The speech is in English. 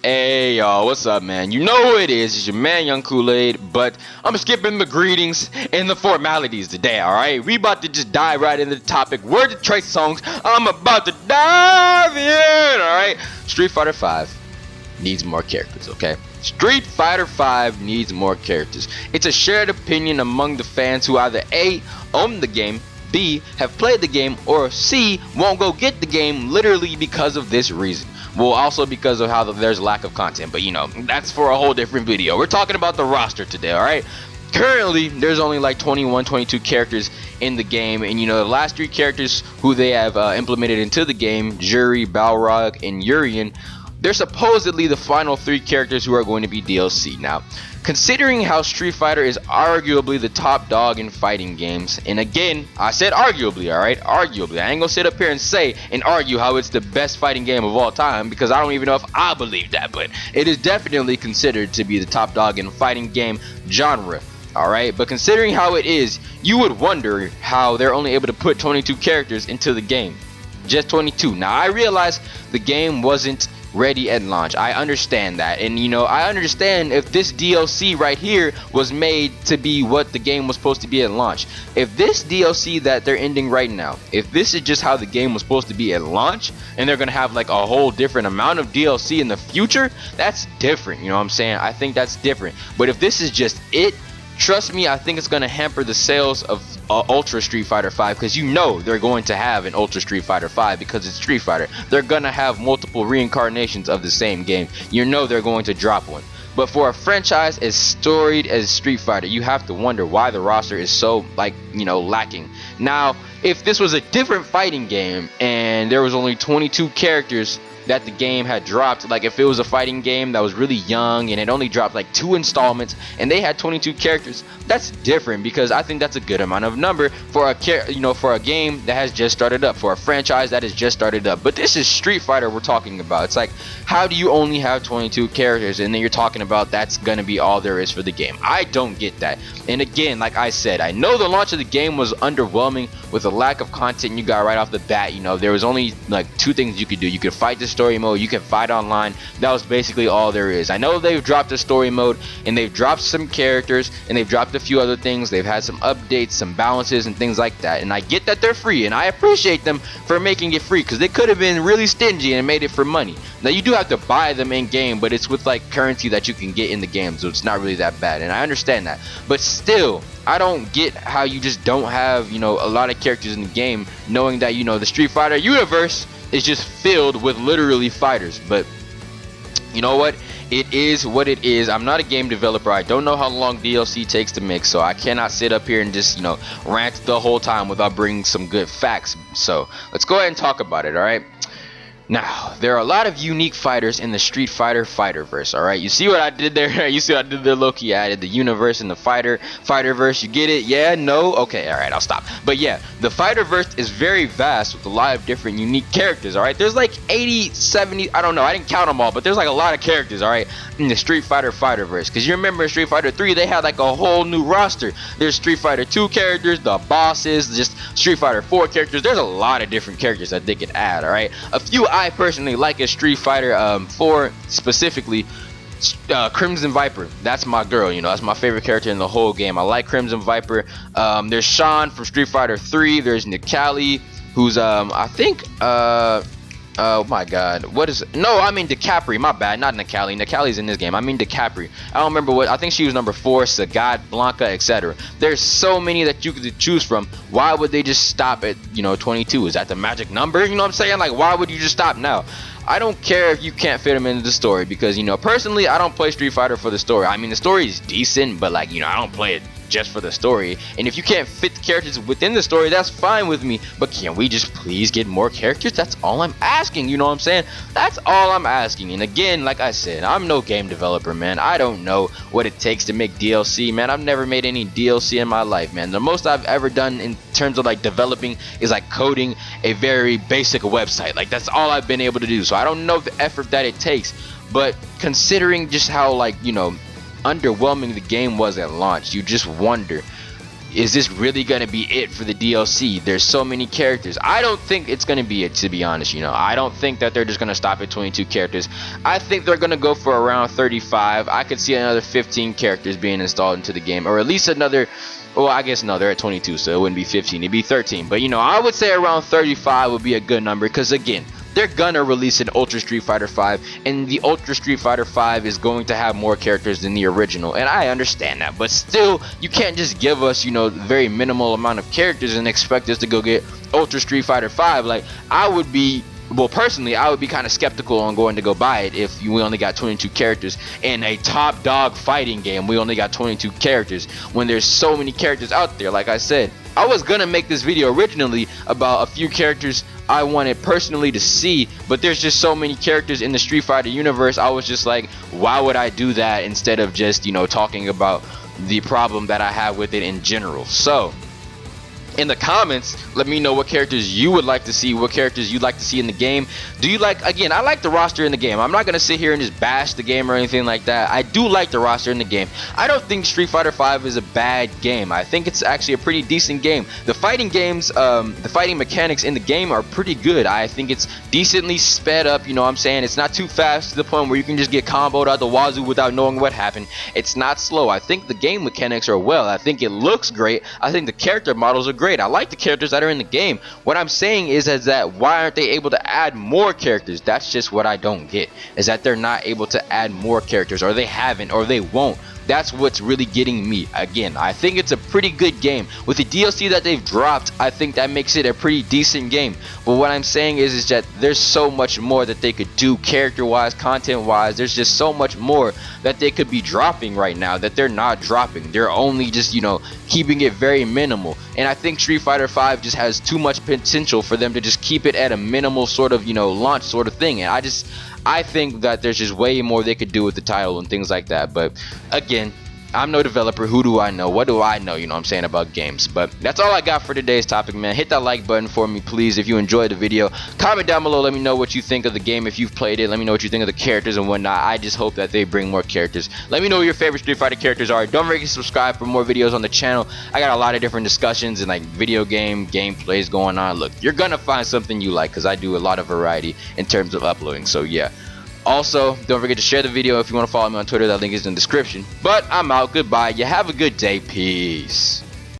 Hey y'all, what's up, man? You know who it is. It's your man Young Kool-Aid, but I'm skipping the greetings and the formalities today, alright? We about to just dive right into the topic. Word to Trace songs. I'm about to dive in, alright? Street Fighter 5 needs more characters, okay? Street Fighter 5 needs more characters. It's a shared opinion among the fans who either A, own the game, B, have played the game, or C, won't go get the game literally because of this reason. Well, also because of how there's lack of content, but you know, that's for a whole different video. We're talking about the roster today, alright? Currently, there's only like 21, 22 characters in the game, and you know, the last 3 characters who they have implemented into the game, Juri, Balrog, and Urien, they're supposedly the final 3 characters who are going to be DLC. Now, considering how Street Fighter is arguably the top dog in fighting games, and again, I said arguably, alright? Arguably. I ain't gonna sit up here and say and argue how it's the best fighting game of all time, because I don't even know if I believe that, but it is definitely considered to be the top dog in fighting game genre. Alright, but considering how it is, you would wonder how they're only able to put 22 characters into the game. Just 22. Now, I realize the game wasn't ready at launch. I understand that, and you know, I understand if this DLC right here was made to be what the game was supposed to be at launch. If this DLC that they're ending right now, if this is just how the game was supposed to be at launch, and they're gonna have like a whole different amount of DLC in the future, that's different. You know what I'm saying? I think that's different. But if this is just it, trust me, I think it's going to hamper the sales of Ultra Street Fighter 5, because you know they're going to have an Ultra Street Fighter 5 because it's Street Fighter. They're going to have multiple reincarnations of the same game. You know they're going to drop one. But for a franchise as storied as Street Fighter, you have to wonder why the roster is so, like, you know, lacking. Now, if this was a different fighting game and there was only 22 characters that the game had dropped, like if it was a fighting game that was really young and it only dropped like 2 installments and they had 22 characters, that's different, because I think that's a good amount of number for for a game that has just started up, for a franchise that has just started up. But this is Street Fighter we're talking about. It's like, how do you only have 22 characters and then you're talking about that's gonna be all there is for the game? I don't get that. And again, like I said, I know the launch of the game was underwhelming with a lack of content you got right off the bat. You know, there was only like 2 things you could do. You could fight the story mode, you can fight online. That was basically all there is. I know they've dropped the story mode and they've dropped some characters and they've dropped a few other things. They've had some updates, some balances and things like that, and I get that they're free, and I appreciate them for making it free, because they could have been really stingy and made it for money. Now, you do have to buy them in game, but it's with like currency that you can get in the game, so it's not really that bad, and I understand that. But still, I don't get how you just don't have, you know, a lot of characters in the game, knowing that, you know, the Street Fighter universe is just filled with literally fighters. But you know what? It is what it is. I'm not a game developer. I don't know how long DLC takes to make, so I cannot sit up here and just, you know, rant the whole time without bringing some good facts. So let's go ahead and talk about it, alright? Now, there are a lot of unique fighters in the Street Fighter Fighterverse, alright? You see what I did there? You see what I did there, Loki? I added the universe and the Fighterverse. You get it? Yeah? No? Okay, alright, I'll stop. But yeah, the Fighterverse is very vast with a lot of different unique characters, alright? There's like 80, 70, I don't know, I didn't count them all, but there's like a lot of characters, alright, in the Street Fighter Fighterverse. Because you remember in Street Fighter 3, they had like a whole new roster. There's Street Fighter 2 characters, the bosses, just Street Fighter 4 characters. There's a lot of different characters that they could add, alright? A few I personally like is Street Fighter 4 specifically, Crimson Viper. That's my girl, you know, that's my favorite character in the whole game. I like Crimson Viper. There's Sean from Street Fighter 3. There's Nikali, who's I think oh my god, what is it? No, I mean DeCapri, my bad, not Nikali. Nikali's in this game. I mean DeCapri. I don't remember what, I think she was number 4, Sagat, Blanca, etc. There's so many that you could choose from. Why would they just stop at, you know, 22? Is that the magic number? You know what I'm saying? Like, why would you just stop now? I don't care if you can't fit them into the story, because, you know, personally, I don't play Street Fighter for the story. I mean, the story is decent, but like, you know, I don't play it just for the story. And if you can't fit the characters within the story, that's fine with me, but can we just please get more characters? That's all I'm asking, you know what I'm saying? That's all I'm asking. And again, like I said, I'm no game developer, man. I don't know what it takes to make DLC, man. I've never made any DLC in my life, man. The most I've ever done in terms of like developing is like coding a very basic website. Like, that's all I've been able to do. So I don't know the effort that it takes, but considering just how, like, you know, underwhelming the game was at launch, you just wonder is this really gonna be it for the DLC? There's so many characters. I don't think it's gonna be it, to be honest. You know, I don't think that they're just gonna stop at 22 characters. I think they're gonna go for around 35. I could see another 15 characters being installed into the game, or at least another. Well, I guess no, they're at 22, so it wouldn't be 15, it'd be 13. But you know, I would say around 35 would be a good number, because again, they're gonna release an Ultra Street Fighter 5, and the Ultra Street Fighter 5 is going to have more characters than the original, and I understand that. But still, you can't just give us, you know, very minimal amount of characters and expect us to go get Ultra Street Fighter 5. Like, I would be. Well, personally, I would be kind of skeptical on going to go buy it if we only got 22 characters in a top dog fighting game. We only got 22 characters when there's so many characters out there. Like I said, I was gonna make this video originally about a few characters I wanted personally to see, but there's just so many characters in the Street Fighter universe. I was just like, why would I do that instead of just, you know, talking about the problem that I have with it in general? So in the comments, let me know what characters you would like to see, what characters you'd like to see in the game. Do you like, again, I like the roster in the game. I'm not going to sit here and just bash the game or anything like that. I do like the roster in the game. I don't think Street Fighter 5 is a bad game. I think it's actually a pretty decent game. The fighting games, the fighting mechanics in the game are pretty good. I think it's decently sped up, you know what I'm saying? It's not too fast to the point where you can just get comboed out the wazoo without knowing what happened. It's not slow. I think the game mechanics are well. I think it looks great. I think the character models are great. I like the characters that are in the game. What I'm saying is that why aren't they able to add more characters? That's just what I don't get, is that they're not able to add more characters, or they haven't, or they won't. That's what's really getting me. Again, I think it's a pretty good game. With the DLC that they've dropped, I think that makes it a pretty decent game. But what I'm saying is that there's so much more that they could do character-wise, content-wise. There's just so much more that they could be dropping right now that they're not dropping. They're only just, you know, keeping it very minimal. And I think Street Fighter 5 just has too much potential for them to just keep it at a minimal sort of, you know, launch sort of thing. And I think that there's just way more they could do with the title and things like that. But again, I'm no developer. Who do I know? What do I know? You know what I'm saying about games. But that's all I got for today's topic, man. Hit that like button for me, please, if you enjoyed the video. Comment down below. Let me know what you think of the game if you've played it. Let me know what you think of the characters and whatnot. I just hope that they bring more characters. Let me know what your favorite Street Fighter characters are. Don't forget to subscribe for more videos on the channel. I got a lot of different discussions and like video game gameplays going on. Look, you're gonna find something you like, because I do a lot of variety in terms of uploading. So yeah. Also, don't forget to share the video if you want to follow me on Twitter. That link is in the description. But I'm out. Goodbye. You have a good day. Peace.